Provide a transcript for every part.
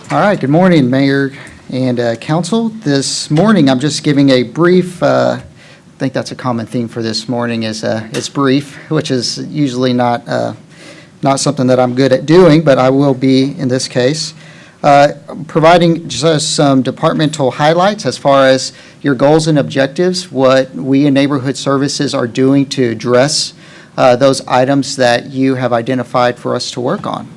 All right, good morning, Mayor and Council. This morning, I'm just giving a brief, I think that's a common theme for this morning is it's brief, which is usually not something that I'm good at doing, but I will be in this case. Providing just some departmental highlights as far as your goals and objectives, what we in Neighborhood Services are doing to address those items that you have identified for us to work on.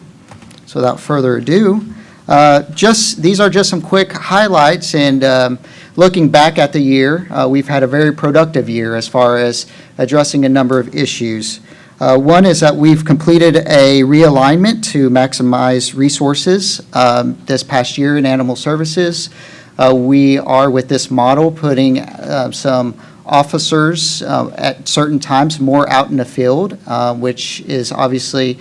So without further ado, these are just some quick highlights, and looking back at the year, we've had a very productive year as far as addressing a number of issues. One is that we've completed a realignment to maximize resources this past year in animal services. We are, with this model, putting some officers at certain times more out in the field, which is obviously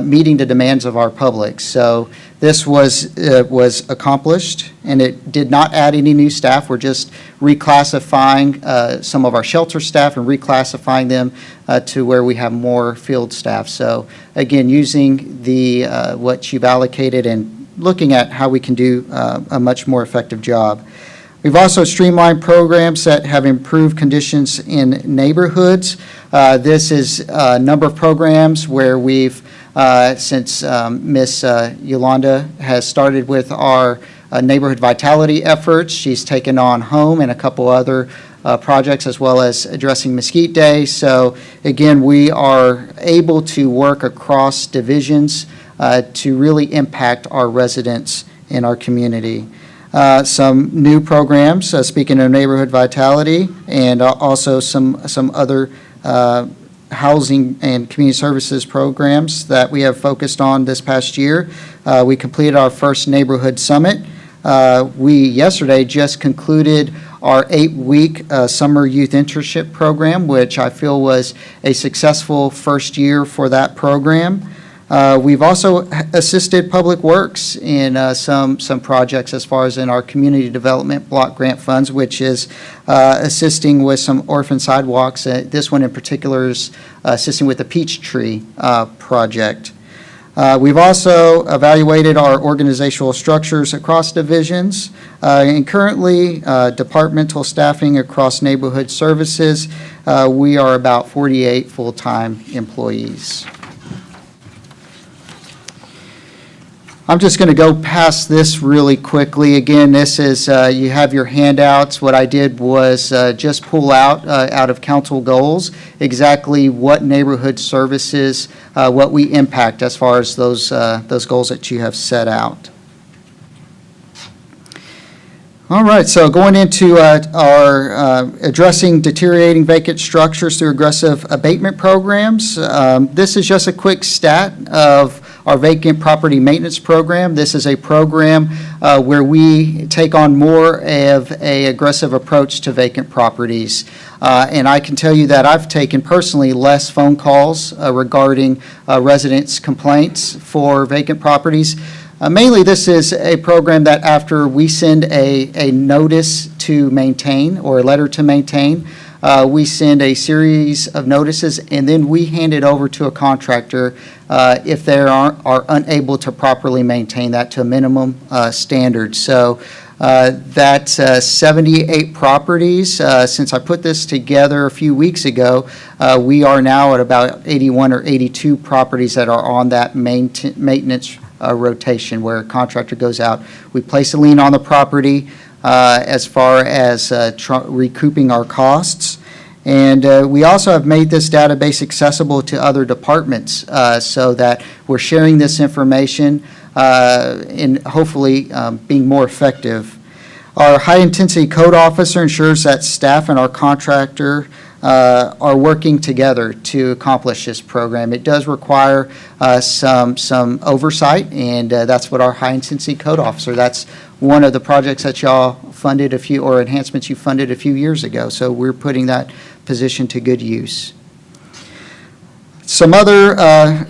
meeting the demands of our public. So this was accomplished, and it did not add any new staff. We're just reclassifying some of our shelter staff and reclassifying them to where we have more field staff. So again, using the what you've allocated and looking at how we can do a much more effective job. We've also streamlined programs that have improved conditions in neighborhoods. This is a number of programs where we've since Miss Yolanda has started with our neighborhood vitality efforts. She's taken on home and a couple other projects, as well as addressing Mesquite Day. So again, we are able to work across divisions to really impact our residents in our community. Some new programs, speaking of neighborhood vitality, and also some other housing and community services programs that we have focused on this past year. We completed our first neighborhood summit. We yesterday just concluded our 8-week summer youth internship program, which I feel was a successful first year for that program. We've also assisted Public Works in some projects as far as in our community development block grant funds, which is assisting with some orphan sidewalks. This one in particular is assisting with the Peachtree project. We've also evaluated our organizational structures across divisions, and currently departmental staffing across neighborhood services. We are about 48 full-time employees. I'm just going to go past this really quickly. Again, this is, you have your handouts. What I did was just pull out of council goals exactly what neighborhood services, what we impact as far as those goals that you have set out. All right, so going into our addressing deteriorating vacant structures through aggressive abatement programs. This is just a quick stat of our vacant property maintenance program. This is a program where we take on more of an aggressive approach to vacant properties. And I can tell you that I've taken personally less phone calls regarding residents' complaints for vacant properties. Mainly, this is a program that after we send a notice to maintain or a letter to maintain, we send a series of notices, and then we hand it over to a contractor if they are unable to properly maintain that to a minimum standard. So that's 78 properties. Since I put this together a few weeks ago, we are now at about 81 or 82 properties that are on that maintenance rotation where a contractor goes out. We place a lien on the property as far as recouping our costs. And we also have made this database accessible to other departments so that we're sharing this information and hopefully being more effective. Our high-intensity code officer ensures that staff and our contractor are working together to accomplish this program. It does require some oversight, and that's what our high-intensity code officer, that's one of the projects that y'all funded or enhancements you funded a few years ago. So we're putting that position to good use. Some other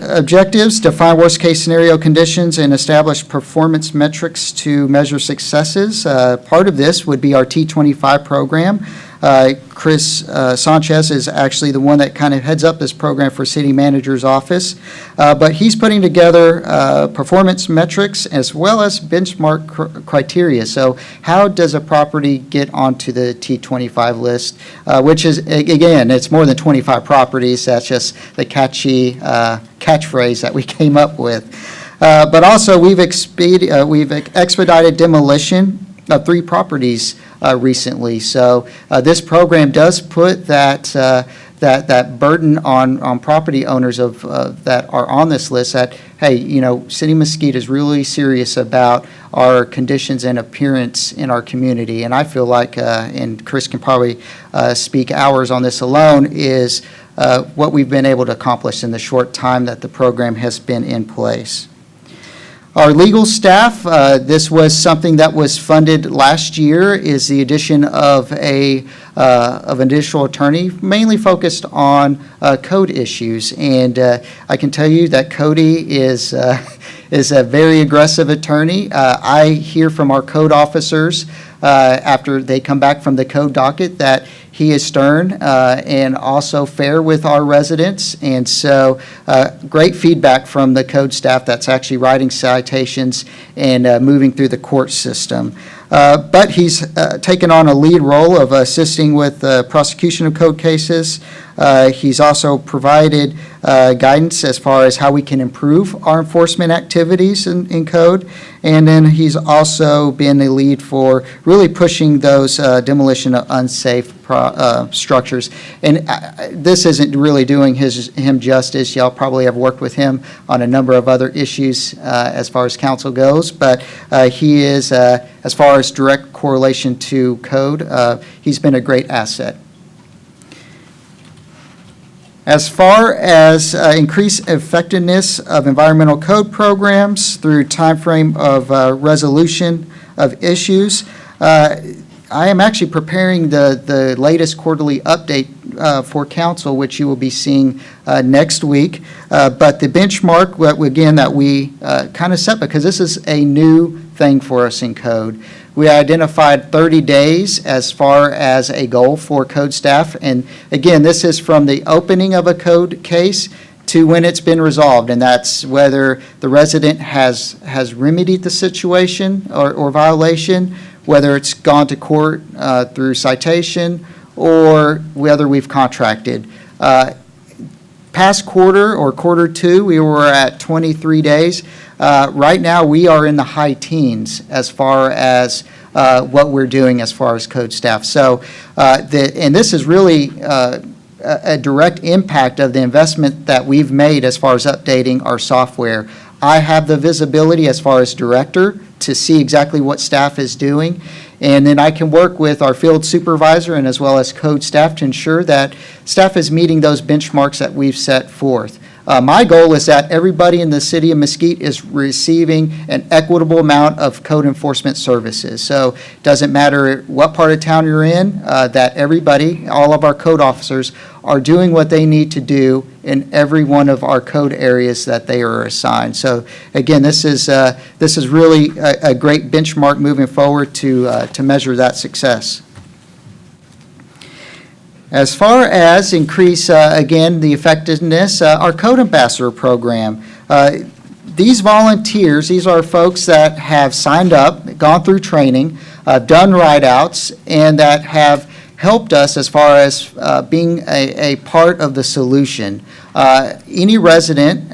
objectives: define worst case scenario conditions and establish performance metrics to measure successes. Part of this would be our T25 program. Chris Sanchez is actually the one that kind of heads up this program for City Manager's Office. But he's putting together performance metrics as well as benchmark criteria. So how does a property get onto the T25 list, which is, again, it's more than 25 properties. That's just the catchy catchphrase that we came up with. But also, we've expedited demolition of 3 properties recently. So this program does put that burden on property owners that are on this list that, hey, you know, City of Mesquite is really serious about our conditions and appearance in our community. And I feel like, and Chris can probably speak hours on this alone, is what we've been able to accomplish in the short time that the program has been in place. Our legal staff, this was something that was funded last year, is the addition of an additional attorney, mainly focused on code issues. And I can tell you that Cody is a very aggressive attorney. I hear from our code officers after they come back from the code docket that he is stern and also fair with our residents. And so great feedback from the code staff that's actually writing citations and moving through the court system. But he's taken on a lead role of assisting with prosecution of code cases. He's also provided guidance as far as how we can improve our enforcement activities in code. And then he's also been a lead for really pushing those demolition of unsafe structures. And this isn't really doing him justice. Y'all probably have worked with him on a number of other issues as far as council goes. But he is, as far as direct correlation to code, he's been a great asset. As far as increased effectiveness of environmental code programs through timeframe of resolution of issues, I am actually preparing the latest quarterly update for council, which you will be seeing next week. But the benchmark, again, that we kind of set, because this is a new thing for us in code, we identified 30 days as far as a goal for code staff. And again, this is from the opening of a code case to when it's been resolved. And that's whether the resident has remedied the situation or violation, whether it's gone to court through citation, or whether we've contracted. Past quarter or quarter 2, we were at 23 days. Right now, we are in the high teens as far as what we're doing as far as code staff. So, and this is really a direct impact of the investment that we've made as far as updating our software. I have the visibility as far as director to see exactly what staff is doing. And then I can work with our field supervisor and as well as code staff to ensure that staff is meeting those benchmarks that we've set forth. My goal is that everybody in the city of Mesquite is receiving an equitable amount of code enforcement services. So it doesn't matter what part of town you're in, that everybody, all of our code officers, are doing what they need to do in every one of our code areas that they are assigned. So again, this is really a great benchmark moving forward to measure that success. As far as increase, again, the effectiveness, our Code Ambassador program, these volunteers, these are folks that have signed up, gone through training, done write-outs, and that have helped us as far as being a part of the solution. Any resident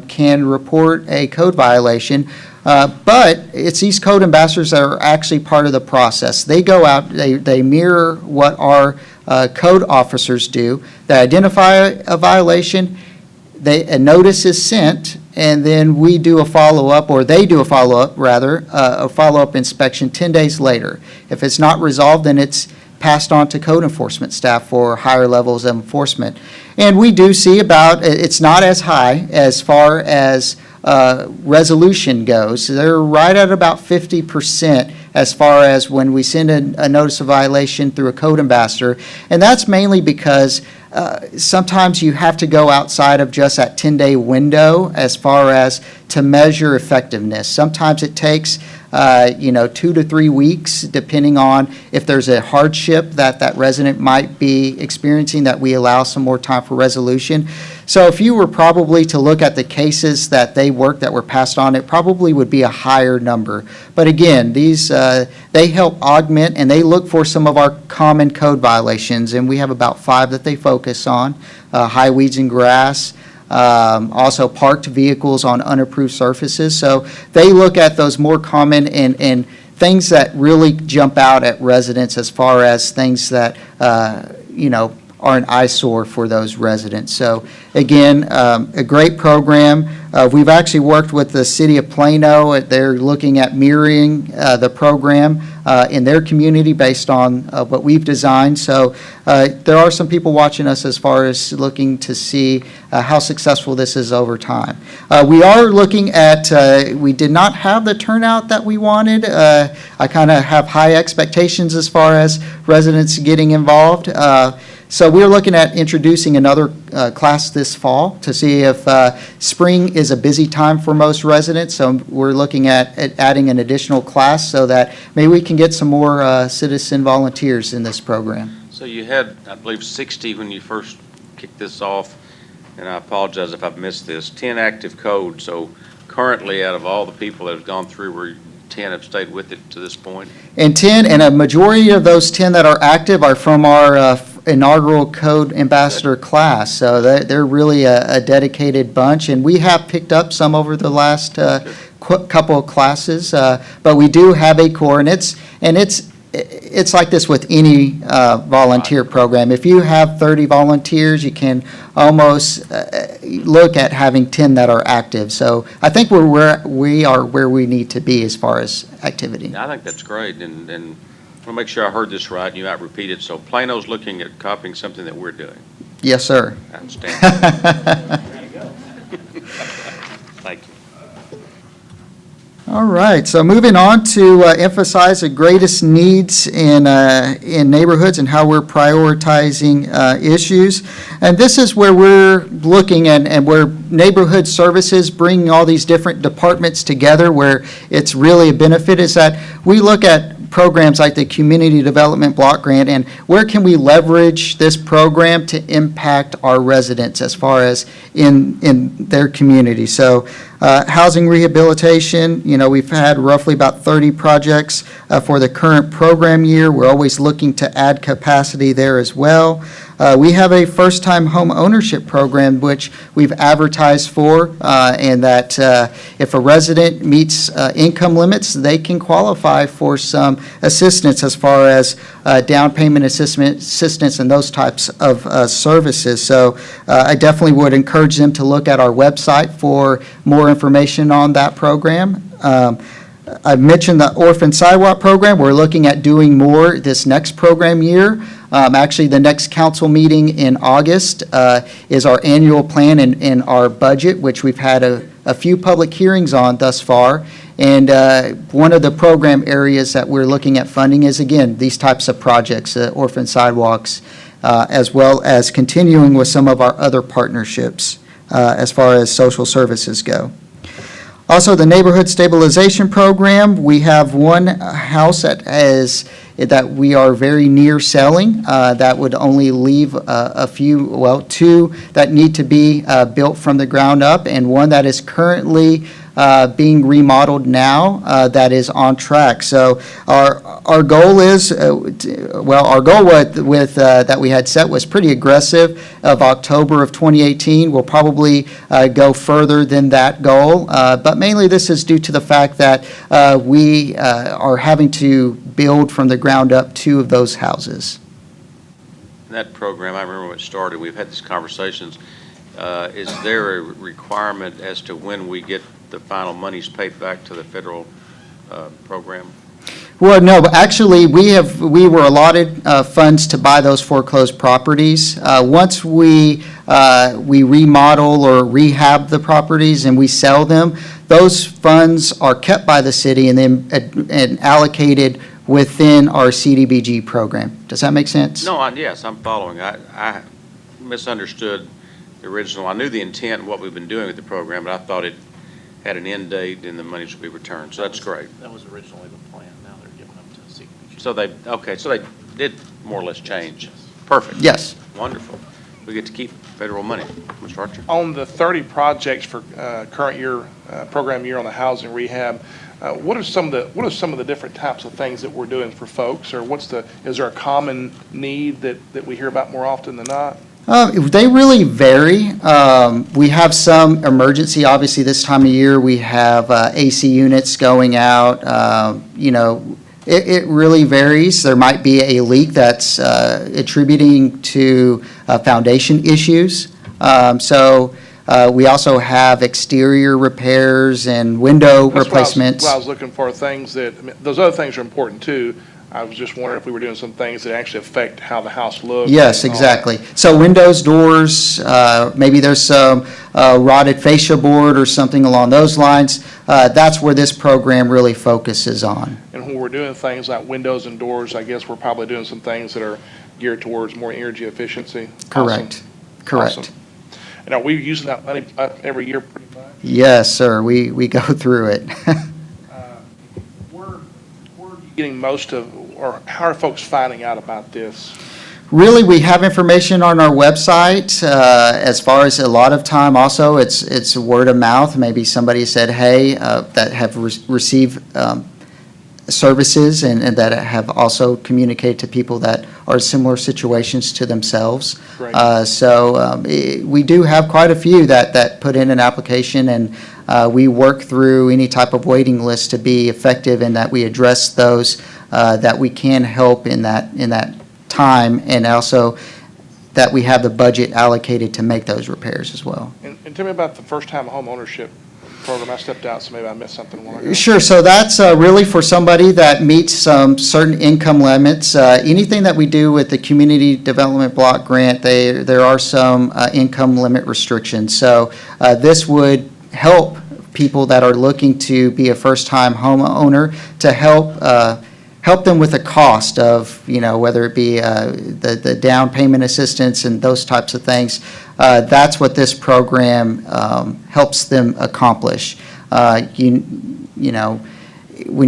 can report a code violation, but it's these code ambassadors that are actually part of the process. They go out, they mirror what our code officers do. They identify a violation, a notice is sent, and then we do a follow-up, or they do a follow-up, rather, a follow-up inspection 10 days later. If it's not resolved, then it's passed on to code enforcement staff for higher levels of enforcement. And we do see it's not as high as far as resolution goes. They're right at about 50% as far as when we send a notice of violation through a code ambassador. And that's mainly because sometimes you have to go outside of just that 10-day window as far as to measure effectiveness. Sometimes it takes 2 to 3 weeks, depending on if there's a hardship that that resident might be experiencing, that we allow some more time for resolution. So if you were probably to look at the cases that they worked that were passed on, it probably would be a higher number. But again, these they help augment, and they look for some of our common code violations, and we have about 5 that they focus on: high weeds and grass, also parked vehicles on unapproved surfaces. So they look at those more common and things that really jump out at residents as far as things that are an eyesore for those residents. So again, a great program. We've actually worked with the city of Plano. They're looking at mirroring the program in their community based on what we've designed. So there are some people watching us as far as looking to see how successful this is over time. We are looking at, we did not have the turnout that we wanted. I kind of have high expectations as far as residents getting involved. So we're looking at introducing another class this fall to see if spring is a busy time for most residents. So we're looking at adding an additional class so that maybe we can get some more citizen volunteers in this program. So you had, I believe, 60 when you first kicked this off, and I apologize if I've missed this, 10 active codes. So currently, out of all the people that have gone through, 10 have stayed with it to this point? And a majority of those 10 that are active are from our inaugural code ambassador class. So they're really a dedicated bunch, and we have picked up some over the last couple of classes, but we do have a core, and it's like this with any volunteer program. If you have 30 volunteers, you can almost look at having 10 that are active. So I think we are where we need to be as far as activity. Yeah, I think that's great, and I want to make sure I heard this right, and you might repeat it. So Plano's looking at copying something that we're doing. Yes, sir. Outstanding. There you go. Thank you. All right, so moving on to emphasize the greatest needs in neighborhoods and how we're prioritizing issues. And this is where we're looking and where neighborhood services bring all these different departments together, where it's really a benefit, is that we look at programs like the Community Development Block Grant, and where can we leverage this program to impact our residents as far as in their community. So housing rehabilitation, we've had roughly about 30 projects for the current program year. We're always looking to add capacity there as well. We have a first-time home ownership program which we've advertised for, and that if a resident meets income limits, they can qualify for some assistance as far as down payment assistance and those types of services. So I definitely would encourage them to look at our website for more information on that program. I've mentioned the Orphan Sidewalk program. We're looking at doing more this next program year. Actually, the next council meeting in August is our annual plan and our budget, which we've had a few public hearings on thus far. And one of the program areas that we're looking at funding is, again, these types of projects, orphan sidewalks, as well as continuing with some of our other partnerships as far as social services go. Also, the Neighborhood Stabilization Program, we have one house that we are very near selling. That would only leave two that need to be built from the ground up, and one that is currently being remodeled now that is on track. So our goal is, our goal with that we had set was pretty aggressive, of October of 2018. We'll probably go further than that goal, but mainly this is due to the fact that we are having to build from the ground up 2 of those houses. That program, I remember when it started, we've had these conversations. Is there a requirement as to when we get the final monies paid back to the federal program? Well, no, but actually, we were allotted funds to buy those foreclosed properties. Once we remodel or rehab the properties and we sell them, those funds are kept by the city and then and allocated within our CDBG program. Does that make sense? No, yes, I'm following. I misunderstood the original. I knew the intent and what we've been doing with the program, but I thought it had an end date and the money should be returned. So that's great. That was originally the plan. Now they're giving them to CDBG. So they did more or less change. Perfect. Yes. Wonderful. We get to keep federal money. Mr. Archer? On the 30 projects for current year, program year on the housing rehab, what are some of the different types of things that we're doing for folks, or is there a common need that we hear about more often than not? They really vary. We have some emergency, obviously this time of year, we have AC units going out. It really varies. There might be a leak that's attributing to foundation issues. We also have exterior repairs and window replacements. I was looking for things those other things are important too. I was just wondering if we were doing some things that actually affect how the house looks. Yes, exactly. So windows, doors, maybe there's some rotted fascia board or something along those lines. That's where this program really focuses on. And when we're doing things like windows and doors, I guess we're probably doing some things that are geared towards more energy efficiency. Correct. Awesome. Correct. Awesome. And are we using that money every year pretty much? Yes, sir. We go through it. Where are you getting most of, or how are folks finding out about this? Really, we have information on our website. As far as a lot of time, also it's word of mouth. Maybe somebody said, "Hey," that have received services and that have also communicated to people that are similar situations to themselves. Great. We do have quite a few that put in an application, and we work through any type of waiting list to be effective in that we address those that we can help in that time, and also that we have the budget allocated to make those repairs as well. And tell me about the first-time home ownership program. I stepped out, so maybe I missed something a while ago. Sure. So that's really for somebody that meets some certain income limits. Anything that we do with the Community Development Block Grant, there are some income limit restrictions. So this would help people that are looking to be a first-time homeowner to help them with the cost of, whether it be the down payment assistance and those types of things. That's what this program helps them accomplish. When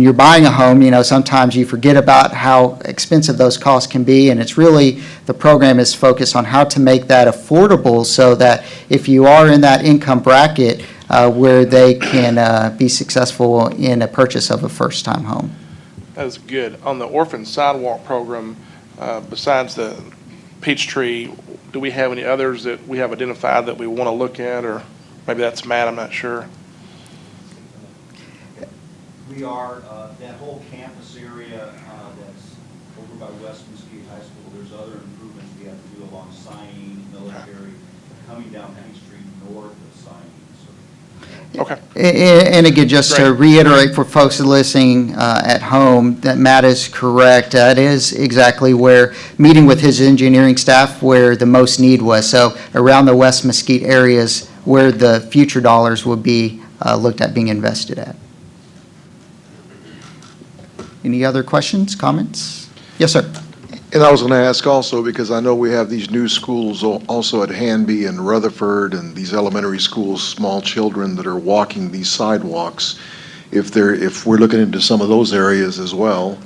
you're buying a home, sometimes you forget about how expensive those costs can be, and it's really, the program is focused on how to make that affordable so that if you are in that income bracket where they can be successful in a purchase of a first-time home. That is good. On the orphan sidewalk program, besides the Peachtree, do we have any others that we have identified that we want to look at, or maybe that's Matt, I'm not sure. We are, that whole campus area that's over by West Mesquite High School, there's other improvements we have to do along Signing, Military, coming down Main Street north of Signing. Okay. And again, just to reiterate for folks listening at home, that Matt is correct. That is exactly where, meeting with his engineering staff, where the most need was. So around the West Mesquite areas where the future dollars will be looked at being invested at. Any other questions, comments? Yes, sir. And I was going to ask also, because I know we have these new schools also at Hanby and Rutherford, and these elementary schools, small children that are walking these sidewalks. If we're looking into some of those areas as well,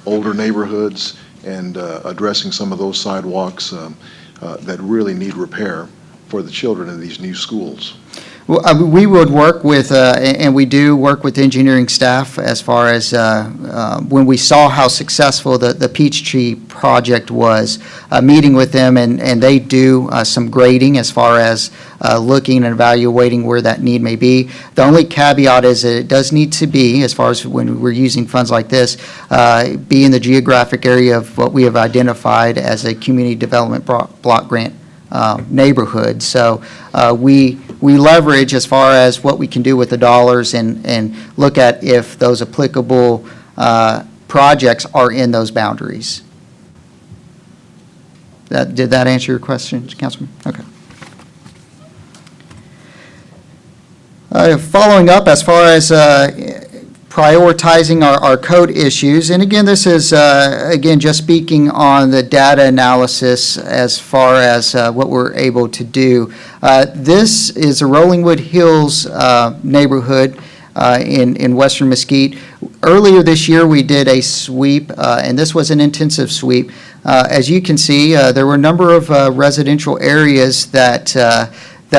older neighborhoods, and addressing some of those sidewalks that really need repair for the children in these new schools. Well, we would work with, and we do work with engineering staff as far as when we saw how successful the Peachtree project was, meeting with them, and they do some grading as far as looking and evaluating where that need may be. The only caveat is that it does need to be, as far as when we're using funds like this, be in the geographic area of what we have identified as a community development block grant neighborhood. So we leverage as far as what we can do with the dollars and look at if those applicable projects are in those boundaries. Did that answer your question, Councilman? Okay. Following up, as far as prioritizing our code issues, and again, this is, again, just speaking on the data analysis as far as what we're able to do. This is a Rollingwood Hills neighborhood in western Mesquite. Earlier this year, we did a sweep, and this was an intensive sweep. As you can see, there were a number of residential areas that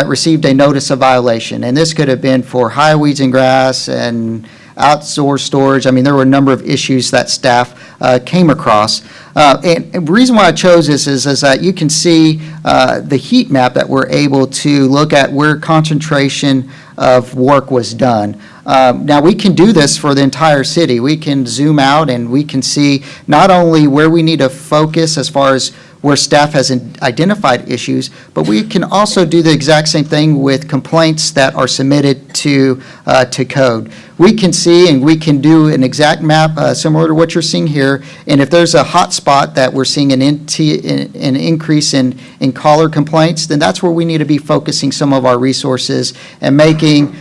received a notice of violation, and this could have been for high weeds and grass and outdoor storage. I mean, there were a number of issues that staff came across. And the reason why I chose this is that you can see the heat map that we're able to look at where concentration of work was done. Now, we can do this for the entire city. We can zoom out and we can see not only where we need to focus as far as where staff has identified issues, but we can also do the exact same thing with complaints that are submitted to code. We can see and we can do an exact map similar to what you're seeing here, and if there's a hot spot that we're seeing an increase in caller complaints, then that's where we need to be focusing some of our resources and making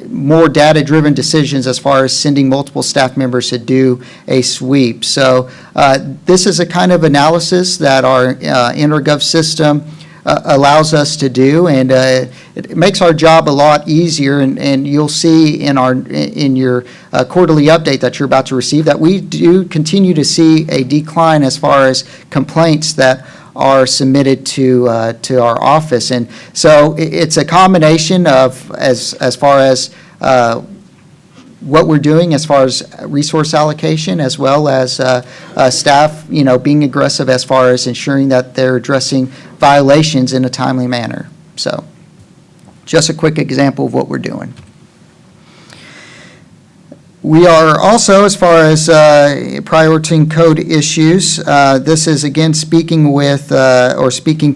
more data-driven decisions as far as sending multiple staff members to do a sweep. So this is a kind of analysis that our InterGov system allows us to do, and it makes our job a lot easier, and you'll see in your quarterly update that you're about to receive that we do continue to see a decline as far as complaints that are submitted to our office. And so it's a combination of as far as what we're doing as far as resource allocation, as well as staff, being aggressive as far as ensuring that they're addressing violations in a timely manner. So just a quick example of what we're doing. We are also, as far as prioritizing code issues, this is again speaking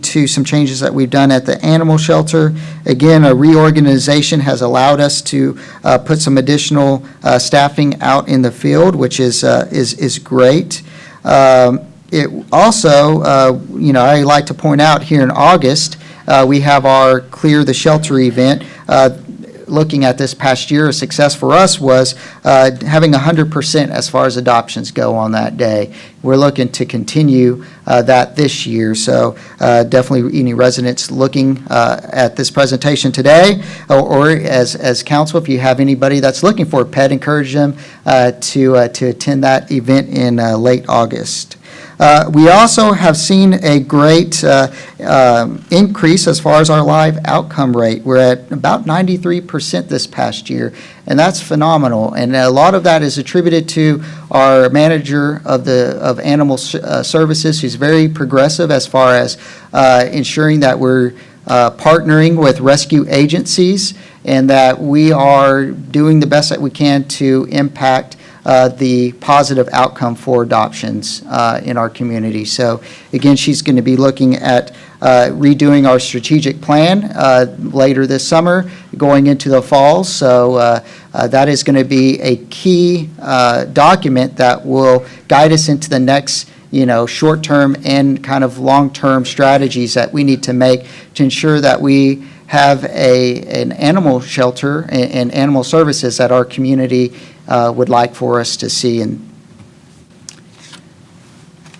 to some changes that we've done at the animal shelter. Again, a reorganization has allowed us to put some additional staffing out in the field, which is great. It also, I like to point out here in August, we have our Clear the Shelter event. Looking at this past year, a success for us was having 100% as far as adoptions go on that day. We're looking to continue that this year. So definitely any residents looking at this presentation today, or as council, if you have anybody that's looking for a pet, encourage them to attend that event in late August. We also have seen a great increase as far as our live outcome rate. We're at about 93% this past year, and that's phenomenal. And a lot of that is attributed to our manager of animal services, who's very progressive as far as ensuring that we're partnering with rescue agencies and that we are doing the best that we can to impact the positive outcome for adoptions in our community. So again, she's going to be looking at redoing our strategic plan later this summer, going into the fall. So that is going to be a key document that will guide us into the next short-term and kind of long-term strategies that we need to make to ensure that we have an animal shelter and animal services that our community would like for us to see. And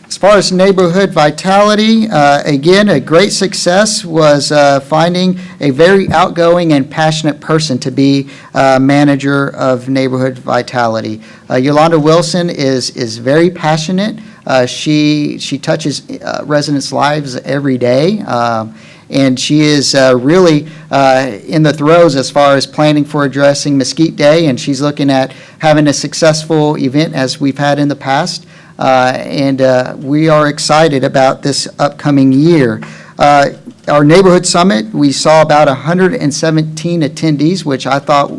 as far as neighborhood vitality, again, a great success was finding a very outgoing and passionate person to be manager of neighborhood vitality. Yolanda Wilson is very passionate. She touches residents' lives every day. And she is really in the throes as far as planning for addressing Mesquite Day, and she's looking at having a successful event as we've had in the past. And we are excited about this upcoming year. Our neighborhood summit, we saw about 117 attendees, which I thought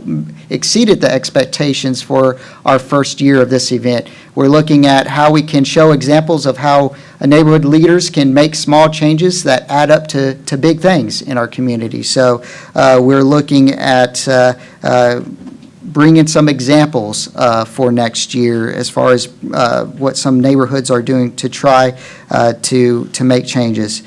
exceeded the expectations for our first year of this event. We're looking at how we can show examples of how neighborhood leaders can make small changes that add up to big things in our community. So we're looking at bring in some examples for next year as far as what some neighborhoods are doing to try to make changes.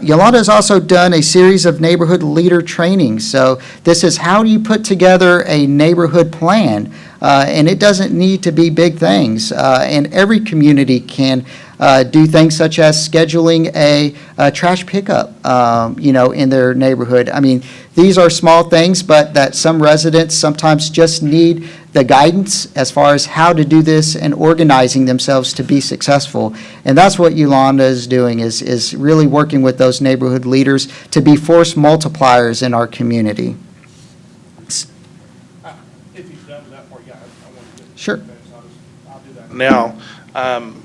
Yolanda has also done a series of neighborhood leader trainings. So this is how do you put together a neighborhood plan? And it doesn't need to be big things. And every community can do things such as scheduling a trash pickup, in their neighborhood. I mean, these are small things, but that some residents sometimes just need the guidance as far as how to do this and organizing themselves to be successful. And that's what Yolanda is doing, is really working with those neighborhood leaders to be force multipliers in our community. If you've done that part, yeah, I want to get. Sure. I'll do that now.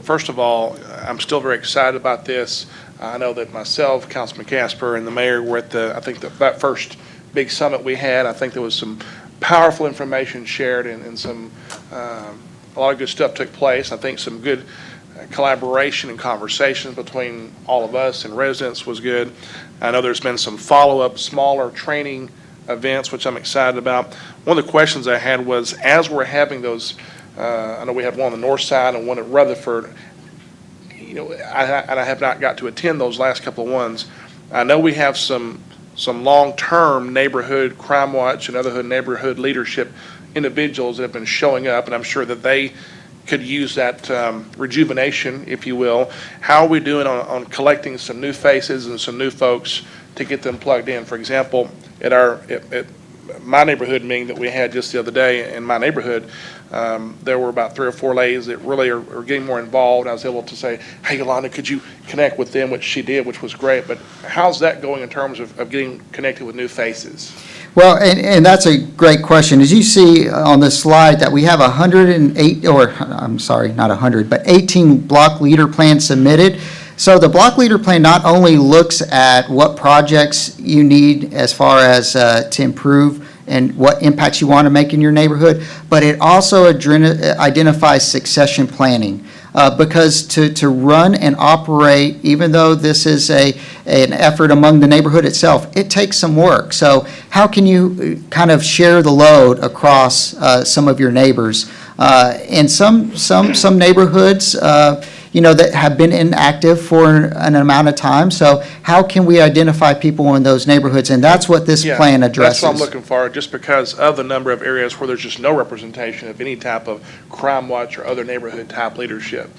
First of all, I'm still very excited about this. I know that myself, Councilman Casper, and the mayor were at that first big summit we had. I think there was some powerful information shared and some, a lot of good stuff took place. I think some good collaboration and conversations between all of us and residents was good. I know there's been some follow-up, smaller training events, which I'm excited about. One of the questions I had was, as we're having those, I know we had one on the north side and one at Rutherford, I have not got to attend those last couple of ones. I know we have some long-term neighborhood crime watch and other neighborhood leadership individuals that have been showing up, and I'm sure that they could use that rejuvenation, if you will. How are we doing on collecting some new faces and some new folks to get them plugged in? For example, at my neighborhood meeting that we had just the other day in my neighborhood, there were about 3 or 4 ladies that really are getting more involved. I was able to say, hey, Yolanda, could you connect with them, which she did, which was great. But how's that going in terms of getting connected with new faces? Well, and that's a great question. As you see on this slide that we have 108, or I'm sorry, not 100, but 18 block leader plans submitted. So the block leader plan not only looks at what projects you need as far as to improve and what impacts you want to make in your neighborhood, but it also identifies succession planning. Because to run and operate, even though this is an effort among the neighborhood itself, it takes some work. So how can you kind of share the load across some of your neighbors? And some neighborhoods, that have been inactive for an amount of time. So how can we identify people in those neighborhoods? And that's what this plan addresses. That's what I'm looking for, just because of the number of areas where there's just no representation of any type of crime watch or other neighborhood type leadership.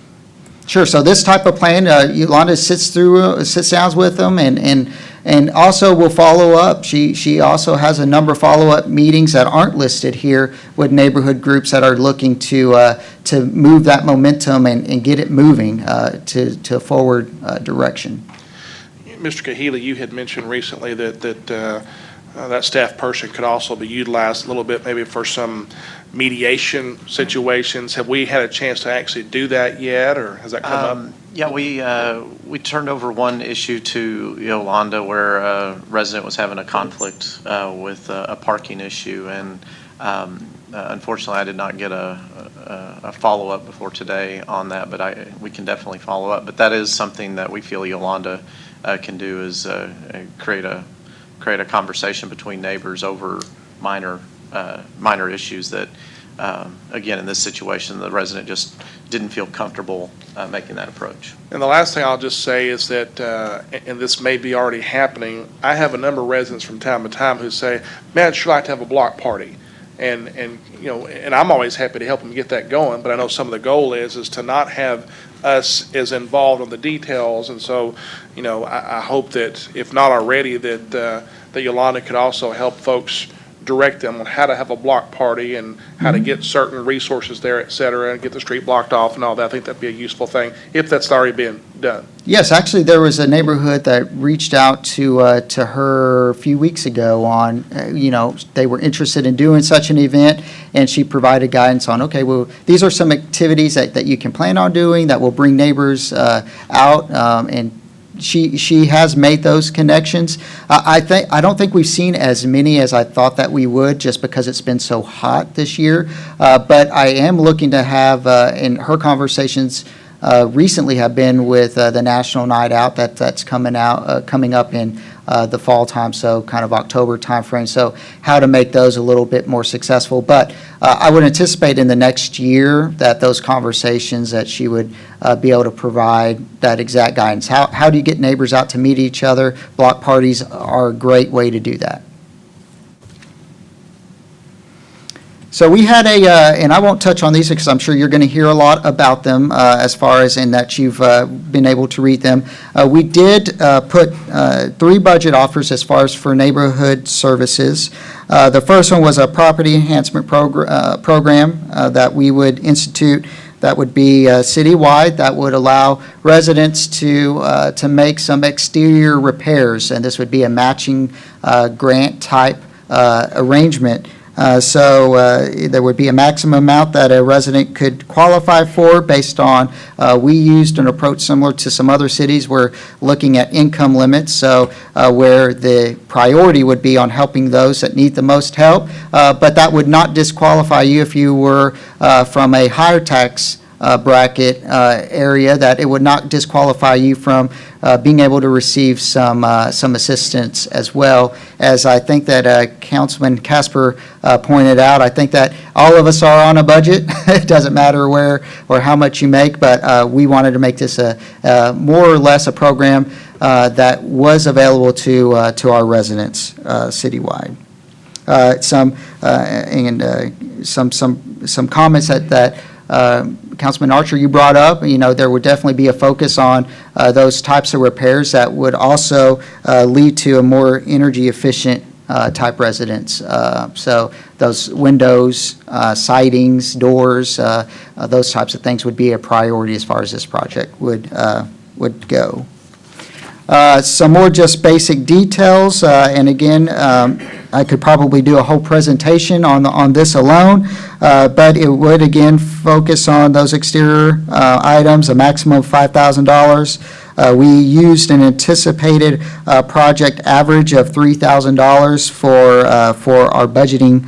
Sure. So this type of plan, Yolanda sits down with them and also will follow up. She also has a number of follow-up meetings that aren't listed here with neighborhood groups that are looking to move that momentum and get it moving to a forward direction. Mr. Kahili, you had mentioned recently that staff person could also be utilized a little bit maybe for some mediation situations. Have we had a chance to actually do that yet, or has that come up? Yeah, we turned over one issue to Yolanda where a resident was having a conflict with a parking issue, and unfortunately I did not get a follow-up before today on that, but we can definitely follow up. But that is something that we feel Yolanda can do, is create a conversation between neighbors over minor issues that, again, in this situation, the resident just didn't feel comfortable making that approach. And the last thing I'll just say is that, and this may be already happening, I have a number of residents from time to time who say, man, I'd sure like to have a block party. And I'm always happy to help them get that going, but I know some of the goal is to not have us as involved on the details. And so, I hope that, if not already, that Yolanda could also help folks direct them on how to have a block party and how to get certain resources there, et cetera, and get the street blocked off and all that. I think that'd be a useful thing if that's already been done. Yes, actually, there was a neighborhood that reached out to her a few weeks ago on, they were interested in doing such an event, and she provided guidance on, okay, well, these are some activities that you can plan on doing that will bring neighbors out, and she has made those connections. I don't think we've seen as many as I thought that we would, just because it's been so hot this year. But I am looking to have in her conversations recently have been with the National Night Out that's coming up in the fall time, so kind of October timeframe. So how to make those a little bit more successful. But I would anticipate in the next year that those conversations that she would be able to provide that exact guidance. How do you get neighbors out to meet each other? Block parties are a great way to do that. So we had and I won't touch on these because I'm sure you're going to hear a lot about them as far as in that you've been able to read them. We did put 3 budget offers as far as for neighborhood services. The first one was a property enhancement program that we would institute that would be citywide, that would allow residents to make some exterior repairs, and this would be a matching grant type arrangement. So there would be a maximum amount that a resident could qualify for based on, we used an approach similar to some other cities. We're looking at income limits, so where the priority would be on helping those that need the most help, but that would not disqualify you if you were from a higher tax bracket area, that it would not disqualify you from being able to receive some assistance as well. As I think that Councilman Casper pointed out, I think that all of us are on a budget. It doesn't matter where or how much you make, but we wanted to make this a more or less a program that was available to our residents citywide. Some comments that Councilman Archer, you brought up, there would definitely be a focus on those types of repairs that would also lead to a more energy efficient type residence. So those windows, sidings, doors, those types of things would be a priority as far as this project would go. Some more just basic details, and again, I could probably do a whole presentation on this alone, but it would again focus on those exterior items, a maximum of $5,000. We used an anticipated project average of $3,000 for our budgeting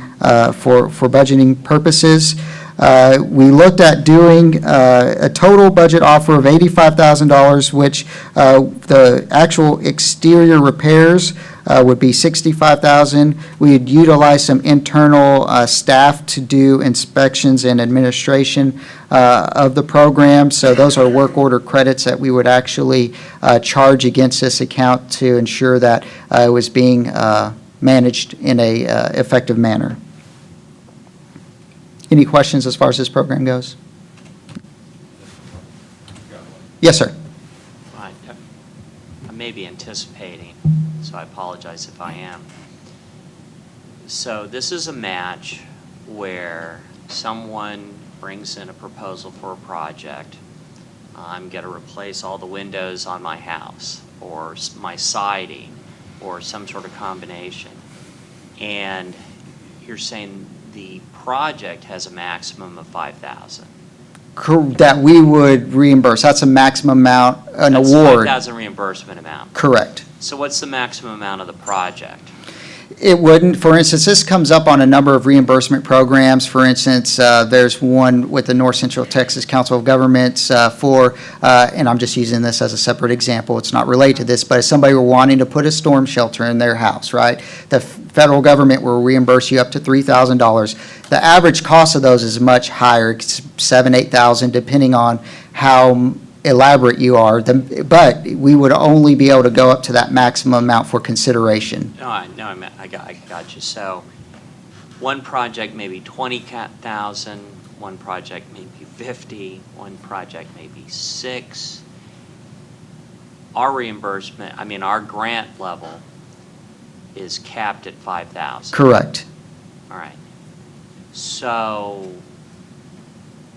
for budgeting purposes. We looked at doing a total budget offer of $85,000, which the actual exterior repairs would be $65,000. We'd utilize some internal staff to do inspections and administration of the program. So those are work order credits that we would actually charge against this account to ensure that it was being managed in a effective manner. Any questions as far as this program goes? Yes, sir. I may be anticipating, so I apologize if I am. So this is a match where someone brings in a proposal for a project. I'm going to replace all the windows on my house, or my siding, or some sort of combination. And you're saying the project has a maximum of $5,000. That we would reimburse. That's a maximum amount, an That's award. $5,000 reimbursement amount. Correct. So what's the maximum amount of the project? It wouldn't. For instance, this comes up on a number of reimbursement programs. For instance, there's one with the North Central Texas Council of Governments for, and I'm just using this as a separate example. It's not related to this, but if somebody were wanting to put a storm shelter in their house, right? The federal government will reimburse you up to $3,000. The average cost of those is much higher, it's $7,000, $8,000, depending on how elaborate you are, but we would only be able to go up to that maximum amount for consideration. I got you. So one project maybe 20,000, one project maybe 50, one project maybe 6. Our reimbursement, our grant level is capped at 5,000. Correct. All right. So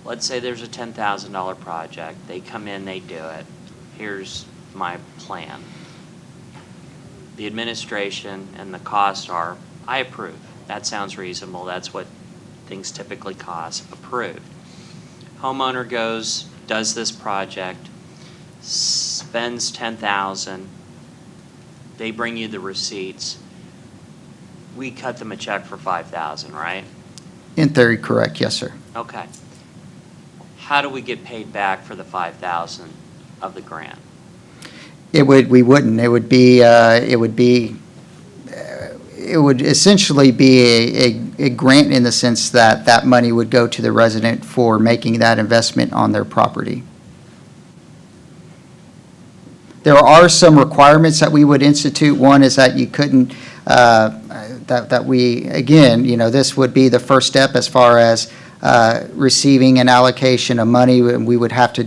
let's say there's a $10,000 project. They come in, they do it. Here's my plan. The administration and the costs are, I approve. That sounds reasonable. That's what things typically cost. Approved. Homeowner goes, does this project, spends $10,000. They bring you the receipts. We cut them a check for $5,000, right? In theory, correct. Yes, sir. Okay. how do we get paid back for the 5,000 of the grant? We wouldn't. It would essentially be a grant in the sense that that money would go to the resident for making that investment on their property. There are some requirements that we would institute. One is that you couldn't, this would be the first step as far as receiving an allocation of money, and we would have to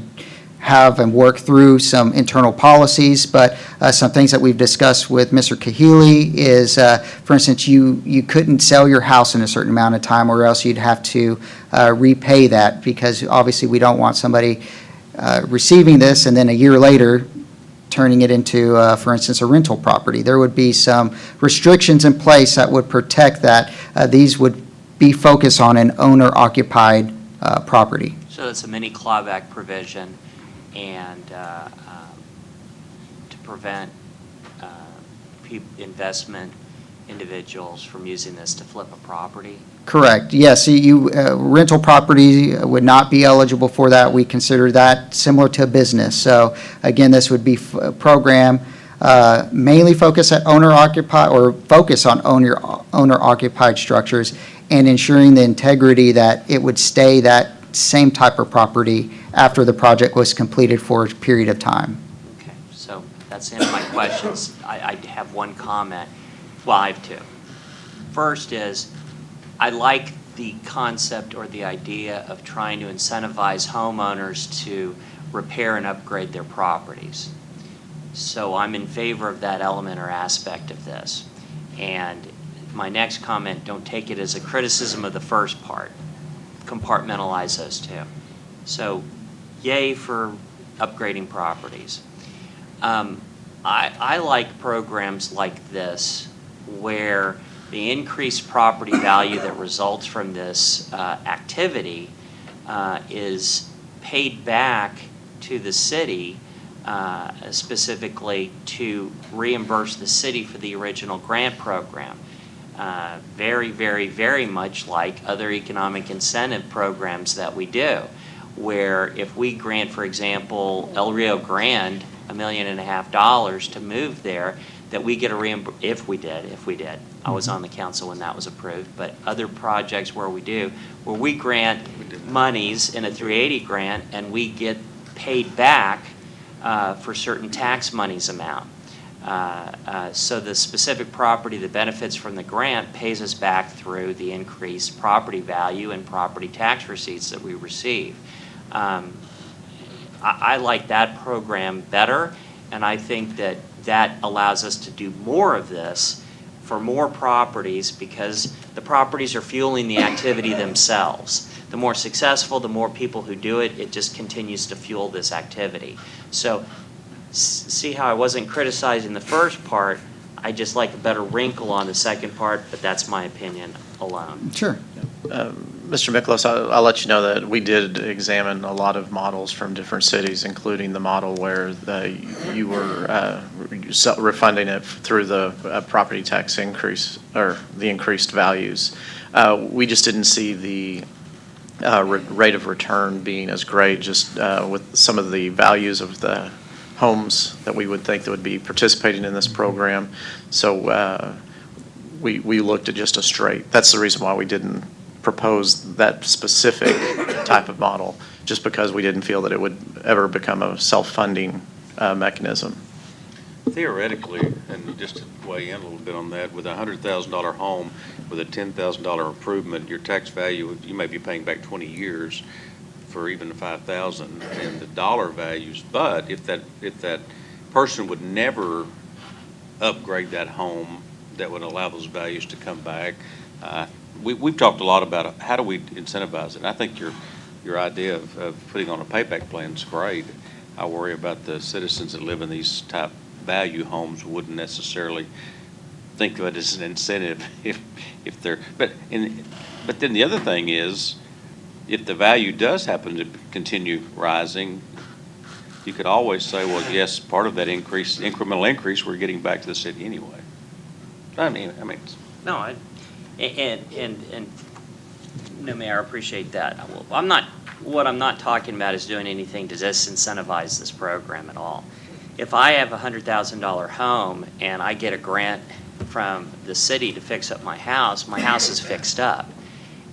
have and work through some internal policies, but some things that we've discussed with Mr. Kahili is, for instance, you couldn't sell your house in a certain amount of time, or else you'd have to repay that, because obviously we don't want somebody receiving this and then a year later turning it into, for instance, a rental property. There would be some restrictions in place that would protect that. These would be focused on an owner-occupied property. So it's a mini clawback provision, and to prevent investment individuals from using this to flip a property? Correct. Yes, rental property would not be eligible for that. We consider that similar to a business. So again, this would be a program mainly focused at owner-occupied, or focus on owner-occupied structures, and ensuring the integrity that it would stay that same type of property after the project was completed for a period of time. Okay, so that's the end of my questions. I have one comment. Well, I have two. First is, I like the concept or the idea of trying to incentivize homeowners to repair and upgrade their properties. So I'm in favor of that element or aspect of this. And my next comment, don't take it as a criticism of the first part. Compartmentalize those two. So yay for upgrading properties. I like programs like this where the increased property value that results from this activity is paid back to the city, specifically to reimburse the city for the original grant program. Very, very, very much like other economic incentive programs that we do, where if we grant, for example, El Rio Grande $1.5 million to move there, that we get a reimbursement, if we did. I was on the council when that was approved, but other projects where we grant monies in a 380 grant, and we get paid back for certain tax monies amount. So the specific property that benefits from the grant pays us back through the increased property value and property tax receipts that we receive. I like that program better, and I think that allows us to do more of this for more properties, because the properties are fueling the activity themselves. The more successful, the more people who do it, it just continues to fuel this activity. So see how I wasn't criticizing the first part, I just like a better wrinkle on the second part, but that's my opinion alone. Sure. Mr. Miklos, I'll let you know that we did examine a lot of models from different cities, including the model where you were refunding it through the property tax increase, or the increased values. We just didn't see the rate of return being as great, just with some of the values of the homes that we would think that would be participating in this program. So we looked at just a straight. That's the reason why we didn't propose that specific type of model, just because we didn't feel that it would ever become a self-funding mechanism. Theoretically, and just to weigh in a little bit on that, with a $100,000 home with a $10,000 improvement, your tax value, you may be paying back 20 years for even the $5,000 and the dollar values. But if that person would never upgrade that home, that would allow those values to come back. We've talked a lot about how do we incentivize it. And I think your idea of putting on a payback plan is great. I worry about the citizens that live in these type value homes wouldn't necessarily think of it as an incentive if they're. But then the other thing is, if the value does happen to continue rising, you could always say, well, yes, part of that incremental increase, we're getting back to the city anyway. I mean. No, and no, Mayor, I appreciate that. I'm not what I'm not talking about is doing anything to disincentivize this program at all. If I have a $100,000 home and I get a grant from the city to fix up my house is fixed up.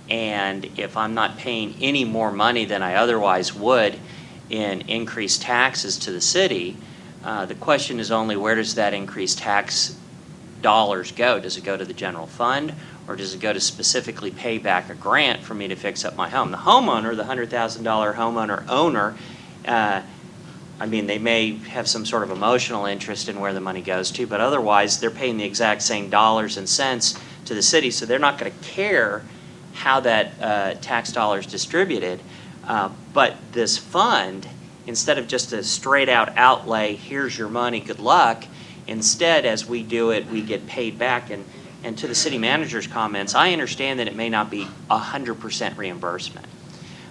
And if I'm not paying any more money than I otherwise would in increased taxes to the city, the question is only where does that increased tax dollars go? Does it go to the general fund, or does it go to specifically pay back a grant for me to fix up my home? The homeowner, the $100,000 owner, I mean, they may have some sort of emotional interest in where the money goes to, but otherwise they're paying the exact same dollars and cents to the city, so they're not going to care how that tax dollar is distributed. But this fund, instead of just a straight out outlay, here's your money, good luck, instead, as we do it, we get paid back. And to the city manager's comments, I understand that it may not be 100% reimbursement.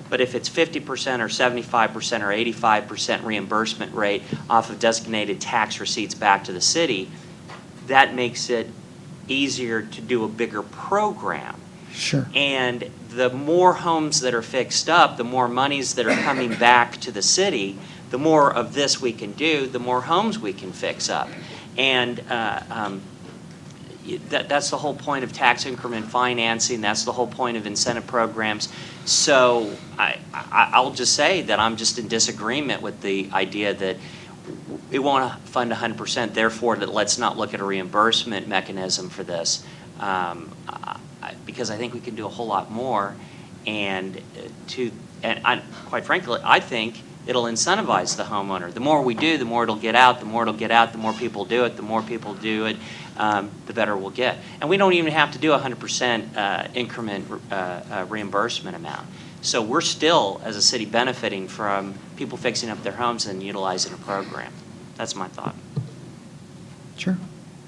But if it's 50% or 75% or 85% reimbursement rate off of designated tax receipts back to the city, that makes it easier to do a bigger program. Sure. And the more homes that are fixed up, the more monies that are coming back to the city, the more of this we can do, the more homes we can fix up. And that's the whole point of tax increment financing. That's the whole point of incentive programs. So I'll just say that I'm just in disagreement with the idea that we want to fund 100%, therefore that let's not look at a reimbursement mechanism for this, because I think we can do a whole lot more. And quite frankly, I think it'll incentivize the homeowner. The more we do, the more it'll get out, the more it'll get out, the more people do it, the more people do it, the better we'll get. And we don't even have to do a 100% increment reimbursement amount. So we're still, as a city, benefiting from people fixing up their homes and utilizing a program. That's my thought. Sure.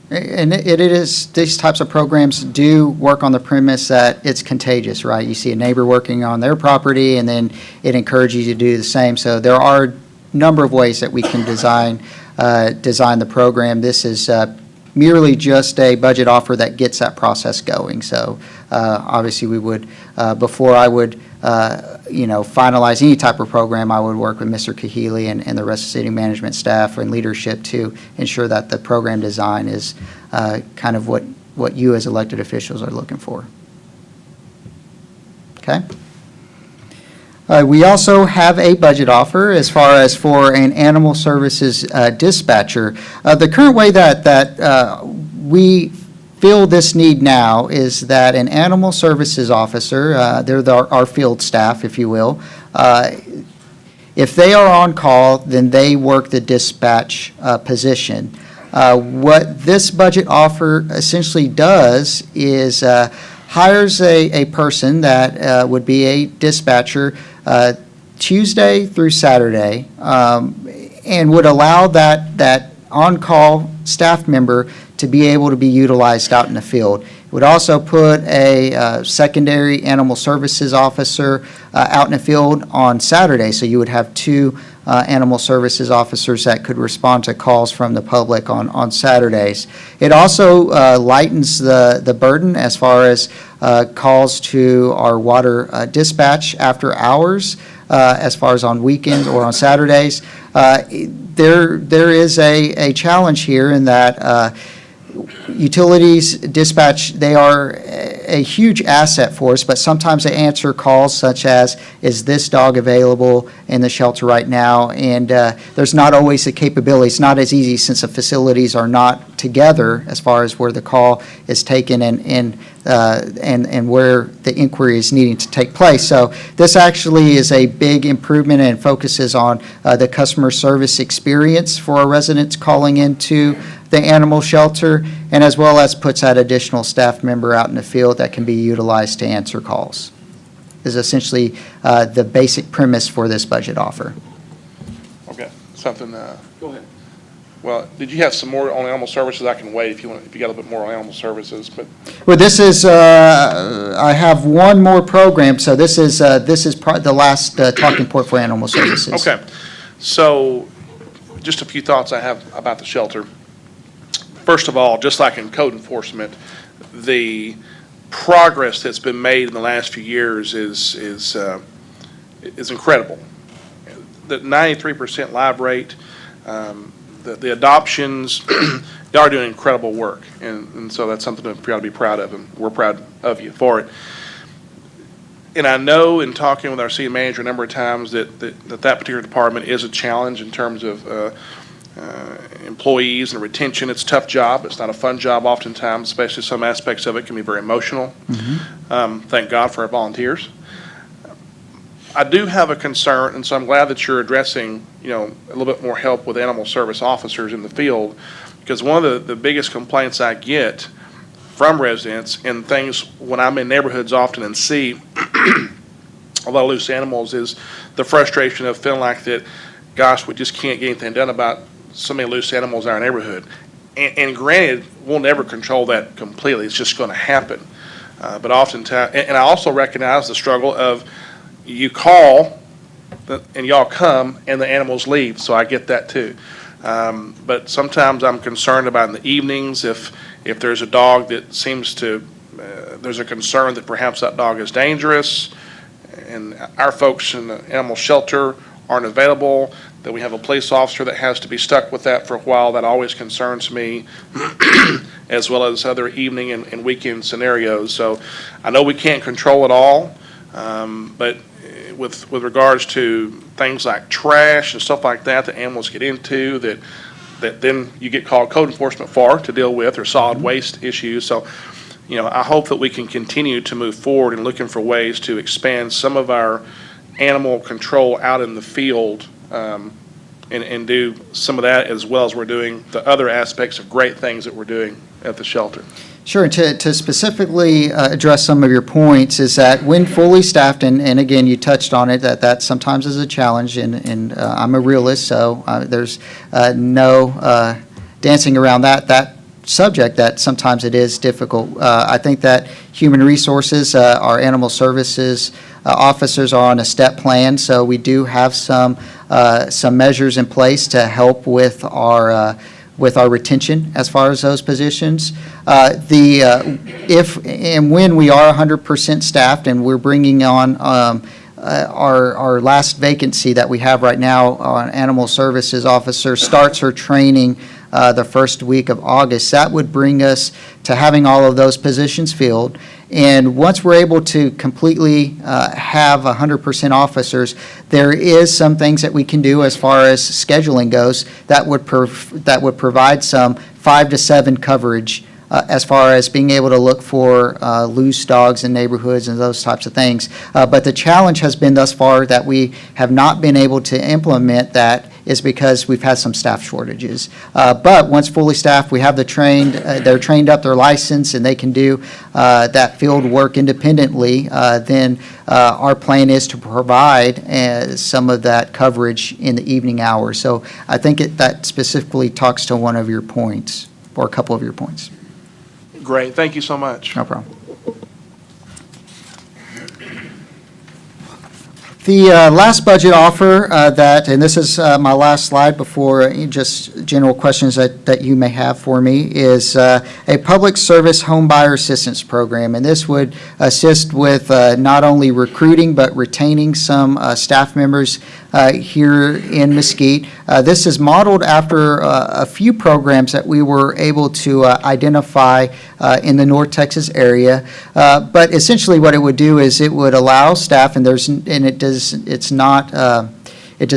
And it is, these types of programs do work on the premise that it's contagious, right? You see a neighbor working on their property, and then it encourages you to do the same. So there are a number of ways that we can design the program. This is merely just a budget offer that gets that process going. So obviously we would, before I would, finalize any type of program, I would work with Mr. Kahili and the rest of the city management staff and leadership to ensure that the program design is kind of what you as elected officials are looking for. Okay? We also have a budget offer as far as for an animal services dispatcher. The current way that we fill this need now is that an animal services officer, they're our field staff, if you will, if they are on call, then they work the dispatch position. What this budget offer essentially does is hires a person that would be a dispatcher Tuesday through Saturday, and would allow that on-call staff member to be able to be utilized out in the field. It would also put a secondary animal services officer out in the field on Saturday, so you would have two animal services officers that could respond to calls from the public on Saturdays. It also lightens the burden as far as calls to our water dispatch after hours, as far as on weekends or on Saturdays. There is a challenge here in that utilities dispatch, they are a huge asset for us, but sometimes they answer calls such as, is this dog available in the shelter right now? And there's not always the capability. It's not as easy since the facilities are not together as far as where the call is taken and where the inquiry is needing to take place. So this actually is a big improvement and focuses on the customer service experience for our residents calling into the animal shelter, and as well as puts that additional staff member out in the field that can be utilized to answer calls. Is essentially the basic premise for this budget offer. Okay, something, go ahead. Well, did you have some more on animal services? I can wait if you got a little bit more on animal services, but. Well, this is, I have one more program, so this is the last talking point for animal services. Okay, so just a few thoughts I have about the shelter. First of all, just like in code enforcement, the progress that's been made in the last few years is is incredible. The 93% live rate, the adoptions, y'all are doing incredible work, and so that's something that we ought to be proud of, and we're proud of you for it. And I know in talking with our city manager a number of times that particular department is a challenge in terms of employees and retention. It's a tough job. It's not a fun job oftentimes, especially some aspects of it can be very emotional. Thank God for our volunteers. I do have a concern, and so I'm glad that you're addressing, a little bit more help with animal service officers in the field, because one of the biggest complaints I get from residents and things when I'm in neighborhoods often and see a lot of loose animals is the frustration of feeling like that, gosh, we just can't get anything done about so many loose animals in our neighborhood. And granted, we'll never control that completely. It's just going to happen. But oftentimes, and I also recognize the struggle of you call and y'all come and the animals leave. So I get that too. But sometimes I'm concerned about in the evenings if there's a dog that seems to, there's a concern that perhaps that dog is dangerous and our folks in the animal shelter aren't available, that we have a police officer that has to be stuck with that for a while. That always concerns me, as well as other evening and weekend scenarios. So I know we can't control it all, but with regards to things like trash and stuff like that animals get into that then you get called code enforcement for to deal with, or solid waste issues. So, I hope that we can continue to move forward and looking for ways to expand some of our animal control out in the field, and do some of that as well as we're doing the other aspects of great things that we're doing at the shelter. Sure. To specifically address some of your points is that when fully staffed, and again, you touched on it, that sometimes is a challenge, and I'm a realist, so there's no dancing around that subject, that sometimes it is difficult. I think that human resources, our animal services officers are on a step plan, so we do have some measures in place to help with our retention as far as those positions. If and when we are 100% staffed and we're bringing on our last vacancy that we have right now on animal services officer starts her training the first week of August, that would bring us to having all of those positions filled. And once we're able to completely have 100% officers, there is some things that we can do as far as scheduling goes that would provide some 5 to 7 coverage as far as being able to look for loose dogs in neighborhoods and those types of things. But the challenge has been thus far that we have not been able to implement that is because we've had some staff shortages. But once fully staffed, we have they're trained up, they're licensed, and they can do that field work independently. Then our plan is to provide some of that coverage in the evening hours. So I think that specifically talks to one of your points, or a couple of your points. Great. Thank you so much. No problem. The last budget offer and this is my last slide before just general questions that you may have for me, is a public service home buyer assistance program. And this would assist with not only recruiting but retaining some staff members here in Mesquite. This is modeled after a few programs that we were able to identify in the North Texas area. But essentially what it would do is it would allow staff, and it does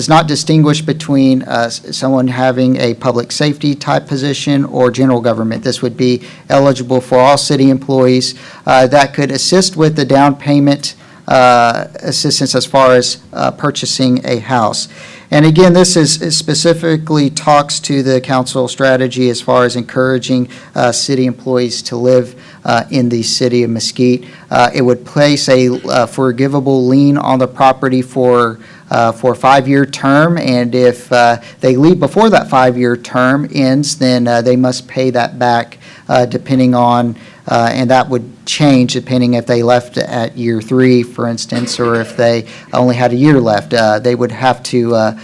not distinguish between someone having a public safety type position or general government. This would be eligible for all city employees that could assist with the down payment assistance as far as purchasing a house. And again, this is specifically talks to the council strategy as far as encouraging city employees to live in the city of Mesquite. It would place a forgivable lien on the property for a 5-year term, and if they leave before that 5-year term ends, then they must pay that back depending on and that would change depending if they left at year 3, for instance, or if they only had a year left. They would have to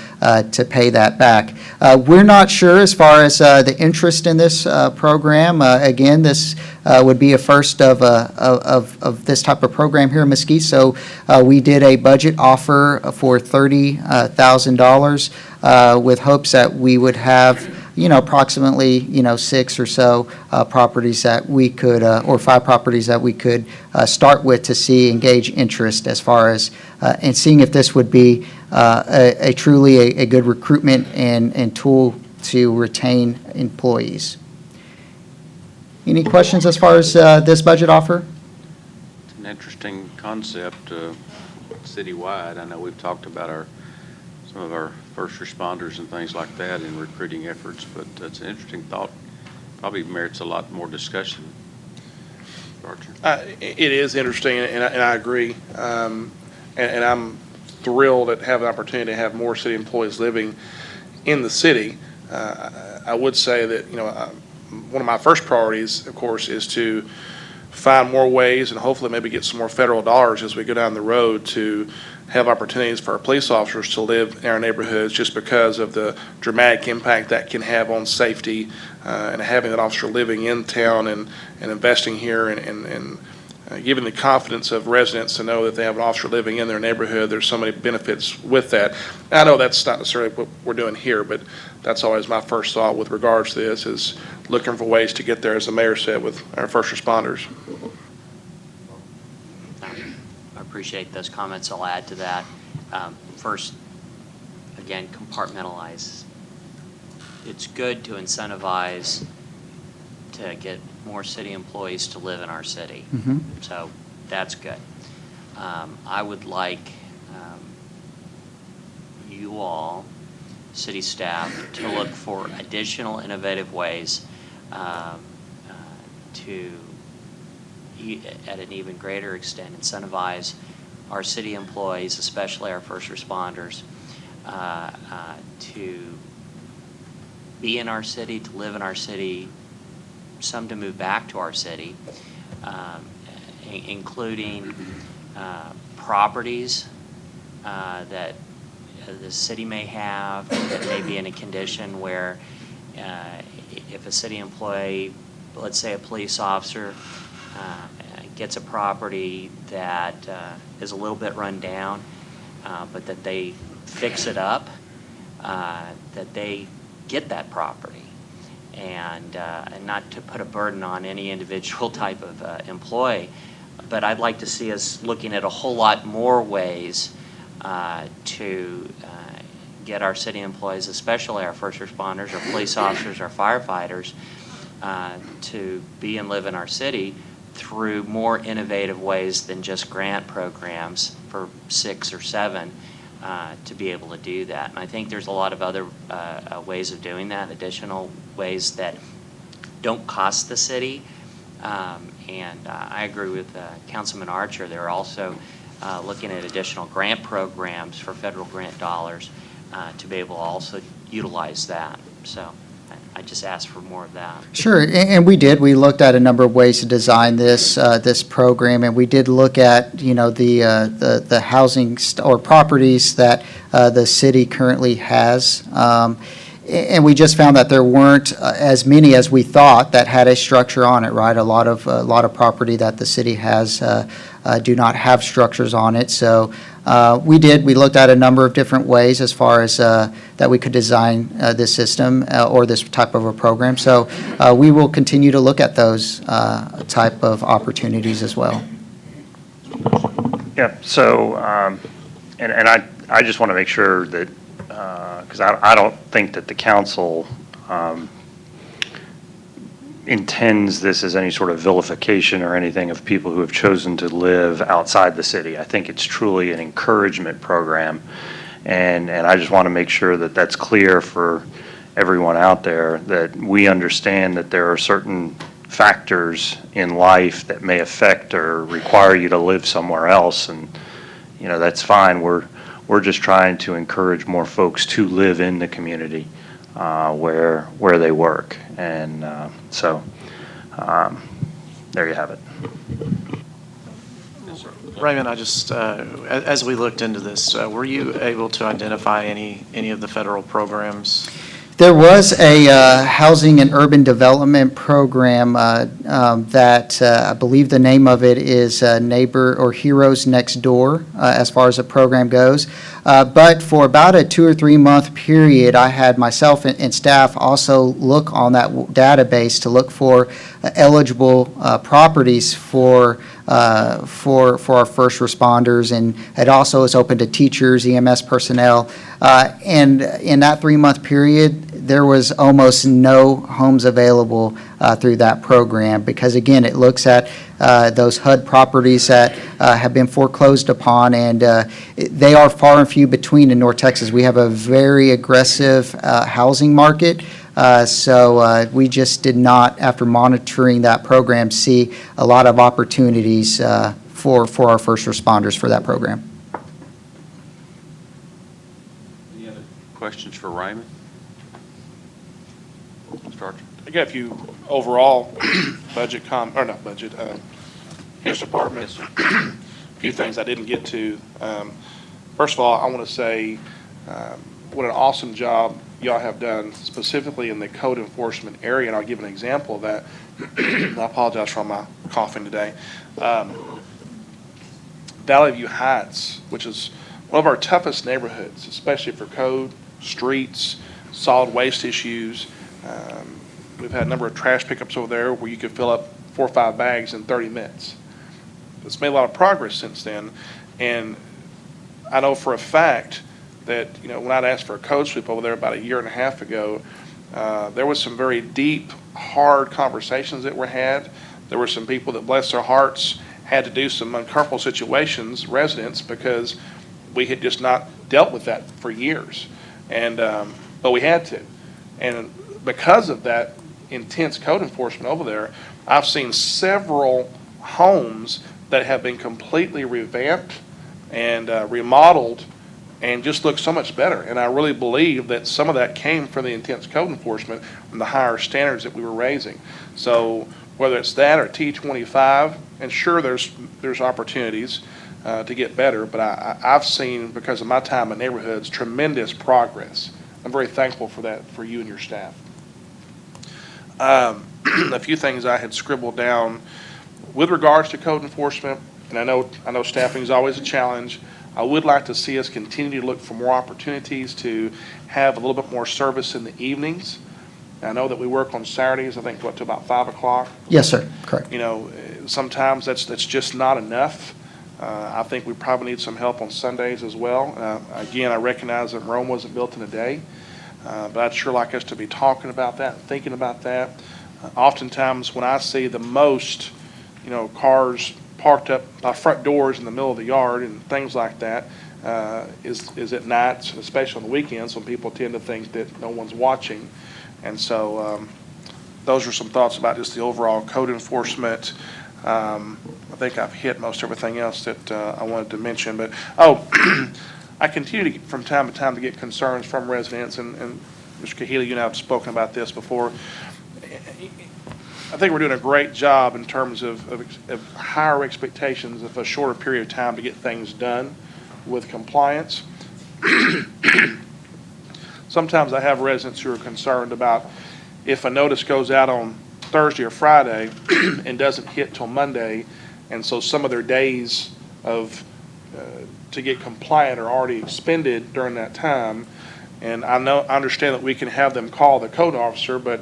pay that back. We're not sure as far as the interest in this program. Again, this would be a first of this type of program here in Mesquite. So we did a budget offer for $30,000 with hopes that we would have approximately 6 or so properties that we could, or 5 properties that we could start with to engage interest as far as, and seeing if this would be a truly a good recruitment and tool to retain employees. Any questions as far as this budget offer? It's an interesting concept citywide. I know we've talked about some of our first responders and things like that in recruiting efforts, but that's an interesting thought. Probably merits a lot more discussion. Archer. It is interesting, and I agree. And I'm thrilled at having the opportunity to have more city employees living in the city. I would say that, one of my first priorities, of course, is to find more ways and hopefully maybe get some more federal dollars as we go down the road to have opportunities for our police officers to live in our neighborhoods, just because of the dramatic impact that can have on safety, and having that officer living in town and investing here and giving the confidence of residents to know that they have an officer living in their neighborhood. There's so many benefits with that. And I know that's not necessarily what we're doing here, but that's always my first thought with regards to this, is looking for ways to get there, as the mayor said, with our first responders. I appreciate those comments. I'll add to that. First, again, compartmentalize. It's good to incentivize to get more city employees to live in our city. Mm-hmm. So that's good. I would like you all, city staff, to look for additional innovative ways to, at an even greater extent, incentivize our city employees, especially our first responders, to be in our city, to live in our city, some to move back to our city, including properties that the city may have that may be in a condition where if a city employee, let's say a police officer, gets a property that is a little bit run down, but that they fix it up, that they get that property. And not to put a burden on any individual type of employee, but I'd like to see us looking at a whole lot more ways to get our city employees, especially our first responders, our police officers, our firefighters, to be and live in our city through more innovative ways than just grant programs for 6 or 7 to be able to do that. And I think there's a lot of other ways of doing that, additional ways that don't cost the city. And I agree with Councilman Archer. They're also looking at additional grant programs for federal grant dollars to be able to also utilize that. So I just asked for more of that. Sure, and we did. We looked at a number of ways to design this program, and we did look at the housing or properties that the city currently has, and we just found that there weren't as many as we thought that had a structure on it. Right, a lot of property that the city has do not have structures on it. So we looked at a number of different ways as far as that we could design this system or this type of a program. So we will continue to look at those type of opportunities as well. Yeah, so, and I just want to make sure that, because I don't think that the council intends this as any sort of vilification or anything of people who have chosen to live outside the city. I think it's truly an encouragement program, and I just want to make sure that that's clear for everyone out there, that we understand that there are certain factors in life that may affect or require you to live somewhere else, and that's fine. We're just trying to encourage more folks to live in the community where they work, and so there you have it. Raymond, I just, as we looked into this, were you able to identify any of the federal programs? There was a housing and urban development program that I believe the name of it is Neighbor or Heroes Next Door, as far as the program goes. But for about a 2 or 3 month period, I had myself and staff also look on that database to look for eligible properties for our first responders, and it also is open to teachers, EMS personnel. And in that 3 month period, there was almost no homes available through that program because, again, it looks at those HUD properties that have been foreclosed upon, and they are far and few between in North Texas. We have a very aggressive housing market. So we just did not, after monitoring that program, see a lot of opportunities for our first responders for that program. Any other questions for Raymond? Mr. Archer? I got a few overall budget Health Department. Yes, sir. A few things I didn't get to. First of all, I want to say what an awesome job y'all have done specifically in the code enforcement area, and I'll give an example of that. I apologize for all my coughing today. Valley View Heights, which is one of our toughest neighborhoods, especially for code, streets, solid waste issues. We've had a number of trash pickups over there where you could fill up 4 or 5 bags in 30 minutes. It's made a lot of progress since then, and I know for a fact that, you know, when I'd asked for a code sweep over there about a year and a half ago, there was some very deep, hard conversations that were had. There were some people that, bless their hearts, had to do some uncomfortable situations, residents, because we had just not dealt with that for years. And but we had to. And because of that intense code enforcement over there, I've seen several homes that have been completely revamped and remodeled and just look so much better. And I really believe that some of that came from the intense code enforcement and the higher standards that we were raising. So whether it's that or T25, and sure there's opportunities to get better, but I've seen, because of my time in neighborhoods, tremendous progress. I'm very thankful for that, for you and your staff. A few things I had scribbled down with regards to code enforcement, and I know staffing is always a challenge. I would like to see us continue to look for more opportunities to have a little bit more service in the evenings. I know that we work on Saturdays, I think, to about 5 o'clock. Yes, sir. Correct. You know, sometimes that's just not enough. I think we probably need some help on Sundays as well. Again, I recognize that Rome wasn't built in a day, but I'd sure like us to be talking about that, thinking about that. Oftentimes when I see the most, you know, cars parked up by front doors in the middle of the yard and things like that, is at nights, especially on the weekends when people tend to think that no one's watching. And so those are some thoughts about just the overall code enforcement. I think I've hit most everything else that I wanted to mention. But, I continue to get, from time to time, to get concerns from residents, and Mr. Kahili, you and I have spoken about this before. I think we're doing a great job in terms of higher expectations of a shorter period of time to get things done with compliance. Sometimes I have residents who are concerned about if a notice goes out on Thursday or Friday and doesn't hit till Monday, and so some of their days of to get compliant are already expended during that time. And I understand that we can have them call the code officer, but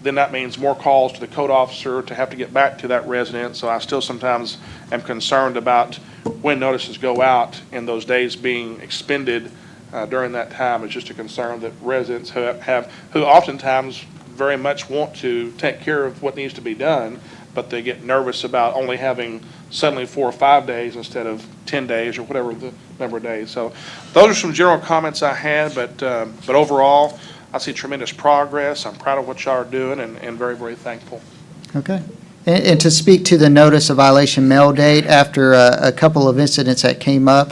then that means more calls to the code officer to have to get back to that resident. So I still sometimes am concerned about when notices go out and those days being expended during that time. It's just a concern that residents who oftentimes very much want to take care of what needs to be done, but they get nervous about only having suddenly 4 or 5 days instead of 10 days or whatever the number of days. So those are some general comments I had, but overall, I see tremendous progress. I'm proud of what y'all are doing and very, very thankful. Okay. And to speak to the notice of violation mail date, after a couple of incidents that came up,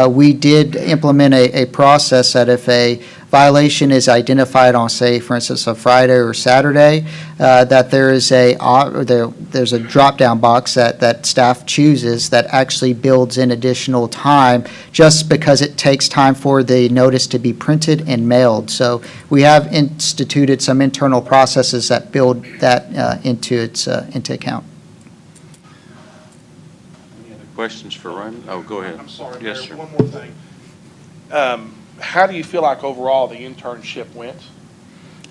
we did implement a process that if a violation is identified on, say, for instance, a Friday or Saturday, that there's a drop-down box that staff chooses that actually builds in additional time just because it takes time for the notice to be printed and mailed. So we have instituted some internal processes that build that into account. Any other questions for Raymond? Oh, go ahead. I'm sorry, Yes, Mayor, sir. one more thing. How do you feel like overall the internship went?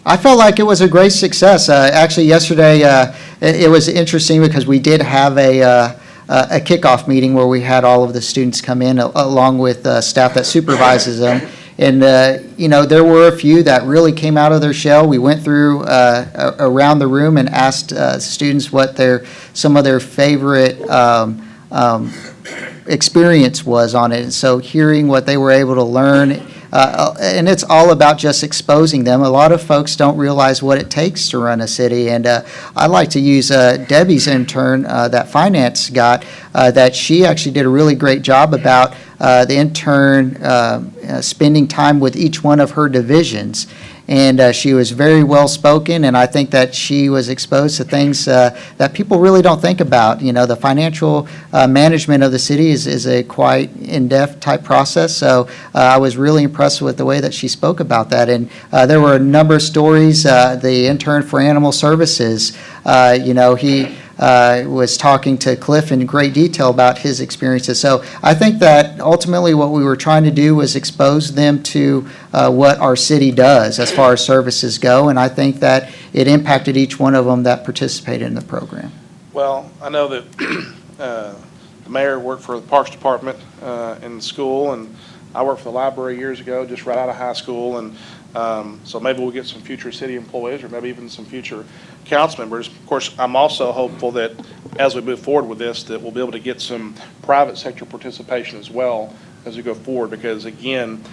I felt like it was a great success. Actually, yesterday, it was interesting because we did have a kickoff meeting where we had all of the students come in along with staff that supervises them. And, there were a few that really came out of their shell. We went through around the room and asked students what some of their favorite experience was on it. And so hearing what they were able to learn, and it's all about just exposing them. A lot of folks don't realize what it takes to run a city, and I like to use Debbie's intern that finance got, that she actually did a really great job about the intern spending time with each one of her divisions. And she was very well-spoken, and I think that she was exposed to things that people really don't think about. The financial management of the city is a quite in-depth type process, so I was really impressed with the way that she spoke about that. And there were a number of stories. The intern for Animal Services, he was talking to Cliff in great detail about his experiences. So I think that ultimately what we were trying to do was expose them to what our city does as far as services go, and I think that it impacted each one of them that participated in the program. Well, I know that the mayor worked for the Parks Department in the school, and I worked for the library years ago, just right out of high school, and so maybe we'll get some future city employees or maybe even some future council members. Of course, I'm also hopeful that as we move forward with this, that we'll be able to get some private sector participation as well as we go forward, because again,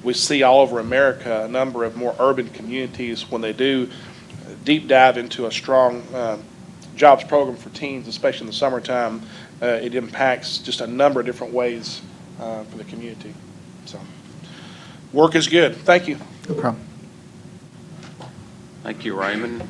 we see all over America a number of more urban communities when they do deep dive into a strong jobs program for teens, especially in the summertime. It impacts just a number of different ways for the community. So work is good. Thank you. No problem. Thank you, Raymond.